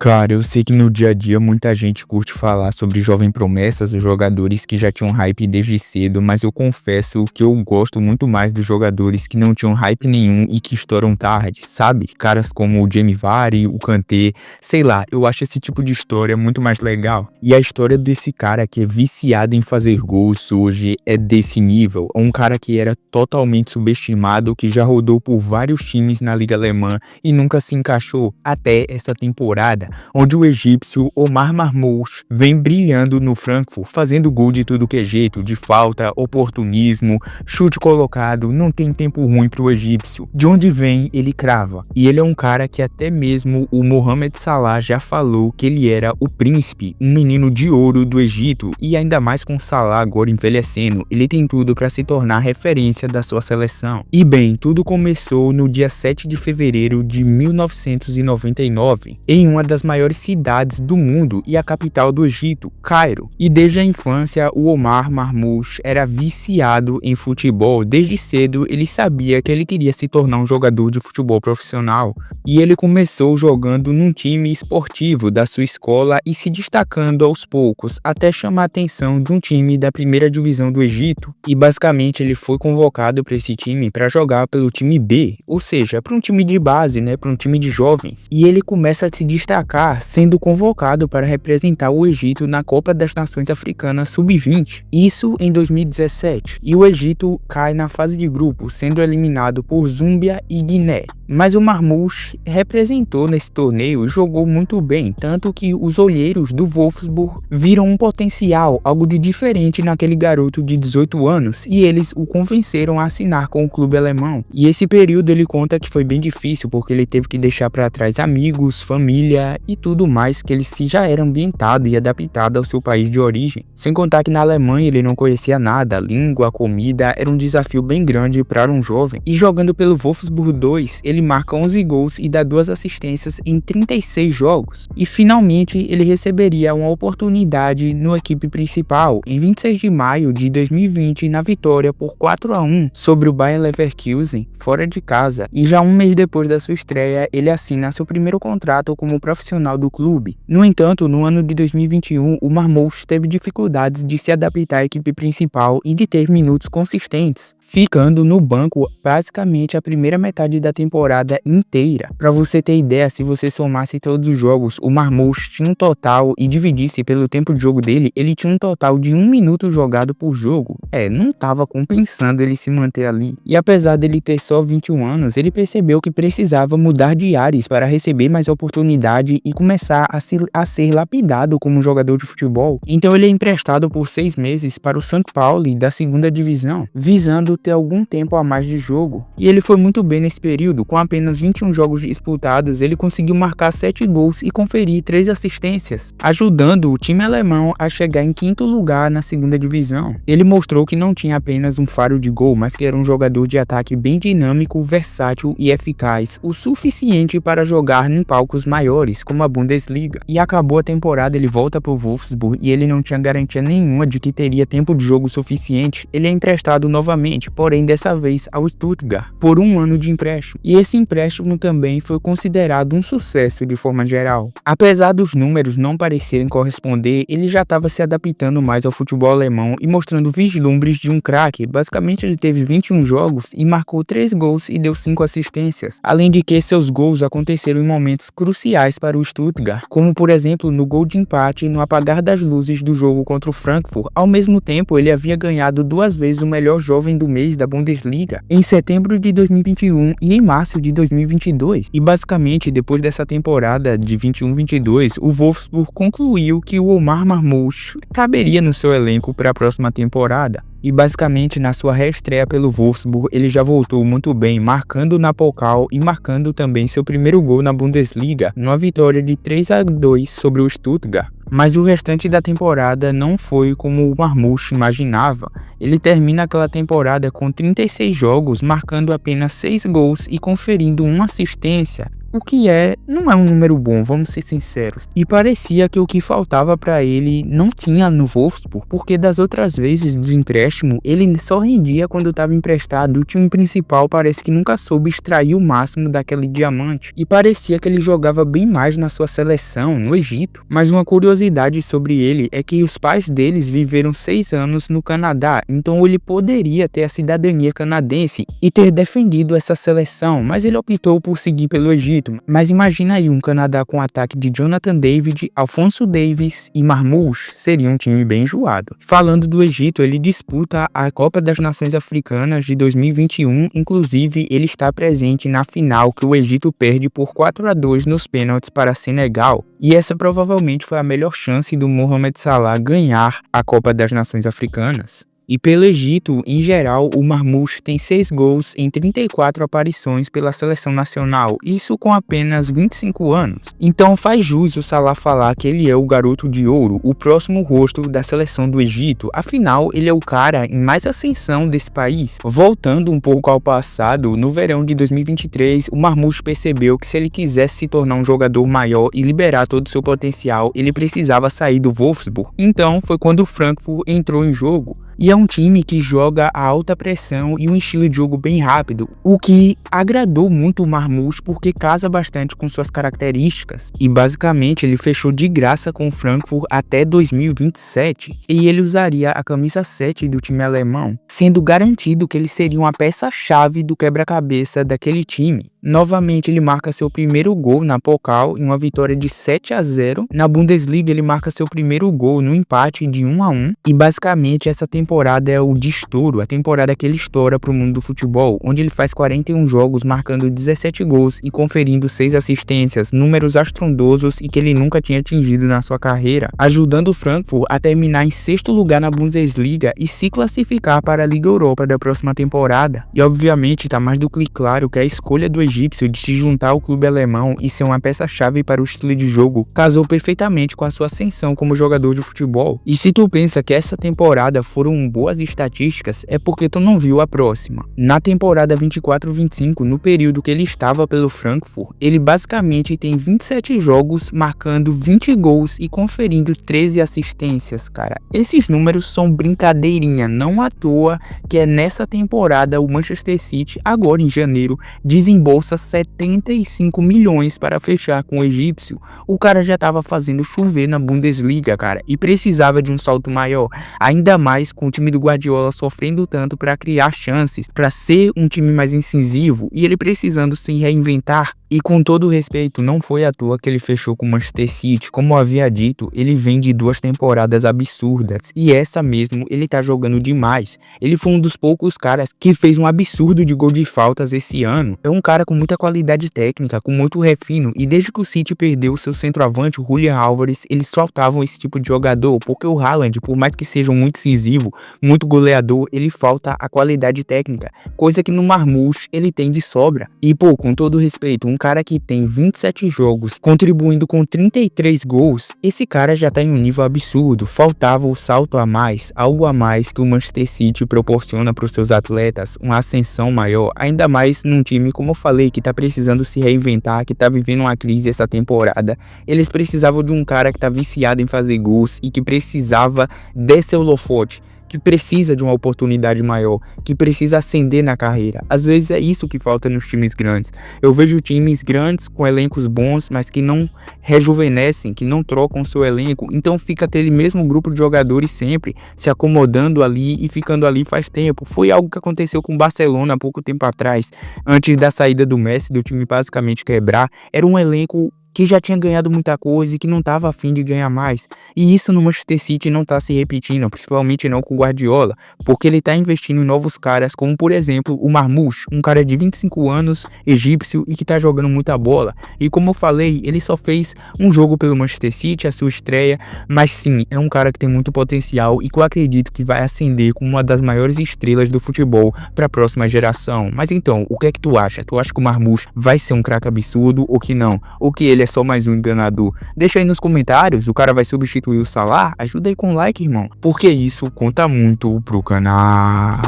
Cara, eu sei que no dia a dia muita gente curte falar sobre jovem promessas, os jogadores que já tinham hype desde cedo, mas eu confesso que eu gosto muito mais dos jogadores que não tinham hype nenhum e que estouram tarde, sabe? Caras como o Jamie Vardy, o Kanté, sei lá, eu acho esse tipo de história muito mais legal. E a história desse cara que é viciado em fazer gols hoje é desse nível. Um cara que era totalmente subestimado, que já rodou por vários times na Liga Alemã e nunca se encaixou até essa temporada, onde o egípcio Omar Marmoush vem brilhando no Frankfurt, fazendo gol de tudo que é jeito, de falta, oportunismo, chute colocado, não tem tempo ruim pro egípcio. De onde vem, ele crava. E ele é um cara que até mesmo o Mohamed Salah já falou que ele era o príncipe, um menino de ouro do Egito, e ainda mais com Salah agora envelhecendo, ele tem tudo para se tornar referência da sua seleção. E bem, tudo começou no dia 7 de fevereiro de 1999, em uma das maiores cidades do mundo e a capital do Egito, Cairo. E desde a infância, o Omar Marmoush era viciado em futebol. Desde cedo, ele sabia que ele queria se tornar um jogador de futebol profissional. E ele começou jogando num time esportivo da sua escola e se destacando aos poucos, até chamar a atenção de um time da primeira divisão do Egito. E basicamente ele foi convocado para esse time para jogar pelo time B, ou seja, para um time de base, né, para um time de jovens. E ele começa a se destacar sendo convocado para representar o Egito na Copa das Nações Africanas Sub-20, isso em 2017, e o Egito cai na fase de grupo, sendo eliminado por Zâmbia e Guiné. Mas o Marmoush representou nesse torneio e jogou muito bem, tanto que os olheiros do Wolfsburg viram um potencial, algo de diferente naquele garoto de 18 anos, e eles o convenceram a assinar com o clube alemão. E esse período ele conta que foi bem difícil, porque ele teve que deixar para trás amigos, família e tudo mais, que ele já era ambientado e adaptado ao seu país de origem. Sem contar que na Alemanha ele não conhecia nada, a língua, a comida, era um desafio bem grande para um jovem. E jogando pelo Wolfsburg 2, ele marca 11 gols e dá 2 assistências em 36 jogos. E finalmente ele receberia uma oportunidade na equipe principal em 26 de maio de 2020 na vitória por 4-1 sobre o Bayer Leverkusen, fora de casa. E já um mês depois da sua estreia, ele assina seu primeiro contrato como profissional do clube. No entanto, no ano de 2021, o Marmoush teve dificuldades de se adaptar à equipe principal e de ter minutos consistentes, ficando no banco basicamente a primeira metade da temporada inteira. Para você ter ideia, se você somasse todos os jogos, o Marmoush tinha um total, e dividisse pelo tempo de jogo dele, ele tinha um total de 1 minuto jogado por jogo. Não estava compensando ele se manter ali. E apesar dele ter só 21 anos, ele percebeu que precisava mudar de ares para receber mais oportunidade e começar a ser lapidado como um jogador de futebol. Então ele é emprestado por 6 meses para o St. Pauli da segunda divisão, visando ter algum tempo a mais de jogo. E ele foi muito bem nesse período, com apenas 21 jogos disputados, ele conseguiu marcar 7 gols e conferir 3 assistências, ajudando o time alemão a chegar em 5º lugar na segunda divisão. Ele mostrou que não tinha apenas um faro de gol, mas que era um jogador de ataque bem dinâmico, versátil e eficaz, o suficiente para jogar em palcos maiores, como a Bundesliga. E acabou a temporada, ele volta para o Wolfsburg e ele não tinha garantia nenhuma de que teria tempo de jogo suficiente. Ele é emprestado novamente, porém dessa vez ao Stuttgart, por 1 ano de empréstimo. E esse empréstimo também foi considerado um sucesso de forma geral. Apesar dos números não parecerem corresponder, ele já estava se adaptando mais ao futebol alemão e mostrando vislumbres de um craque. Basicamente ele teve 21 jogos e marcou 3 gols e deu 5 assistências. Além de que seus gols aconteceram em momentos cruciais para o Stuttgart, como por exemplo no gol de empate no apagar das luzes do jogo contra o Frankfurt. Ao mesmo tempo, ele havia ganhado 2 vezes o melhor jovem do mês da Bundesliga, em setembro de 2021 e em março de 2022. E basicamente, depois dessa temporada de 21-22, o Wolfsburg concluiu que o Omar Marmoush caberia no seu elenco para a próxima temporada. E basicamente na sua reestreia pelo Wolfsburg ele já voltou muito bem, marcando na Pokal e marcando também seu primeiro gol na Bundesliga, numa vitória de 3-2 sobre o Stuttgart. Mas o restante da temporada não foi como o Marmoush imaginava. Ele termina aquela temporada com 36 jogos, marcando apenas 6 gols e conferindo 1 assistência. o que não é um número bom, vamos ser sinceros. E parecia que o que faltava pra ele não tinha no Wolfsburg, porque das outras vezes do empréstimo, ele só rendia quando estava emprestado. O time principal parece que nunca soube extrair o máximo daquele diamante, e parecia que ele jogava bem mais na sua seleção, no Egito. Mas uma curiosidade sobre ele é que os pais deles viveram 6 anos no Canadá, então ele poderia ter a cidadania canadense e ter defendido essa seleção, mas ele optou por seguir pelo Egito. Mas imagina aí um Canadá com ataque de Jonathan David, Alphonso Davies e Marmoush, seria um time bem enjoado. Falando do Egito, ele disputa a Copa das Nações Africanas de 2021, inclusive ele está presente na final que o Egito perde por 4-2 nos pênaltis para Senegal, e essa provavelmente foi a melhor chance do Mohamed Salah ganhar a Copa das Nações Africanas. E pelo Egito, em geral, o Marmoush tem 6 gols em 34 aparições pela seleção nacional, isso com apenas 25 anos. Então faz jus o Salah falar que ele é o garoto de ouro, o próximo rosto da seleção do Egito, afinal ele é o cara em mais ascensão desse país. Voltando um pouco ao passado, no verão de 2023, o Marmoush percebeu que se ele quisesse se tornar um jogador maior e liberar todo o seu potencial, ele precisava sair do Wolfsburg. Então foi quando o Frankfurt entrou em jogo. E é um time que joga a alta pressão e um estilo de jogo bem rápido, o que agradou muito o Marmoush porque casa bastante com suas características. E basicamente ele fechou de graça com o Frankfurt até 2027, e ele usaria a camisa 7 do time alemão, sendo garantido que ele seria uma peça-chave do quebra-cabeça daquele time. Novamente ele marca seu primeiro gol na Pokal em uma vitória de 7-0. Na Bundesliga ele marca seu primeiro gol no empate de 1-1, e basicamente essa temporada é o de estouro, a temporada que ele estoura pro mundo do futebol, onde ele faz 41 jogos, marcando 17 gols e conferindo 6 assistências, números astrondosos e que ele nunca tinha atingido na sua carreira, ajudando o Frankfurt a terminar em 6º lugar na Bundesliga e se classificar para a Liga Europa da próxima temporada. E obviamente tá mais do que claro que a escolha do egípcio de se juntar ao clube alemão e ser uma peça-chave para o estilo de jogo casou perfeitamente com a sua ascensão como jogador de futebol. E se tu pensa que essa temporada foram boas estatísticas, é porque tu não viu a próxima. Na temporada 24-25, no período que ele estava pelo Frankfurt, ele basicamente tem 27 jogos, marcando 20 gols e conferindo 13 assistências, cara. Esses números são brincadeirinha, não à toa que é nessa temporada o Manchester City, agora em janeiro, desembolsa 75 milhões para fechar com o egípcio. O cara já estava fazendo chover na Bundesliga, cara, e precisava de um salto maior, ainda mais com o time do Guardiola sofrendo tanto para criar chances, para ser um time mais incisivo e ele precisando se reinventar. E com todo o respeito, não foi à toa que ele fechou com o Manchester City. Como eu havia dito, ele vem de 2 temporadas absurdas e essa mesmo ele tá jogando demais. Ele foi um dos poucos caras que fez um absurdo de gol de faltas esse ano. É um cara com muita qualidade técnica, com muito refino, e desde que o City perdeu o seu centroavante, o Julian Álvares, eles faltavam esse tipo de jogador, porque o Haaland, por mais que seja muito incisivo, muito goleador, ele falta a qualidade técnica, coisa que no Marmoush ele tem de sobra. E pô, com todo respeito, um cara que tem 27 jogos, contribuindo com 33 gols, esse cara já tá em um nível absurdo. Faltava o salto a mais, algo a mais que o Manchester City proporciona para os seus atletas, uma ascensão maior, ainda mais num time, como eu falei, que tá precisando se reinventar, que tá vivendo uma crise essa temporada. Eles precisavam de um cara que tá viciado em fazer gols e que precisava desse holofote, que precisa de uma oportunidade maior, que precisa ascender na carreira. Às vezes é isso que falta nos times grandes. Eu vejo times grandes com elencos bons, mas que não rejuvenescem, que não trocam seu elenco, então fica aquele mesmo grupo de jogadores sempre se acomodando ali e ficando ali faz tempo. Foi algo que aconteceu com o Barcelona há pouco tempo atrás, antes da saída do Messi, do time basicamente quebrar. Era um elenco que já tinha ganhado muita coisa e que não estava a fim de ganhar mais. E isso no Manchester City não está se repetindo, principalmente não com o Guardiola, porque ele está investindo em novos caras, como por exemplo o Marmoush, um cara de 25 anos, egípcio e que está jogando muita bola. E como eu falei, ele só fez um jogo pelo Manchester City, a sua estreia, mas sim, é um cara que tem muito potencial e que eu acredito que vai ascender como uma das maiores estrelas do futebol para a próxima geração. Mas então, o que é que tu acha? Tu acha que o Marmoush vai ser um craque absurdo ou que não? Ou que ele é só mais um enganador? Deixa aí nos comentários, o cara vai substituir o Salah? Ajuda aí com o like, irmão, porque isso conta muito pro canal.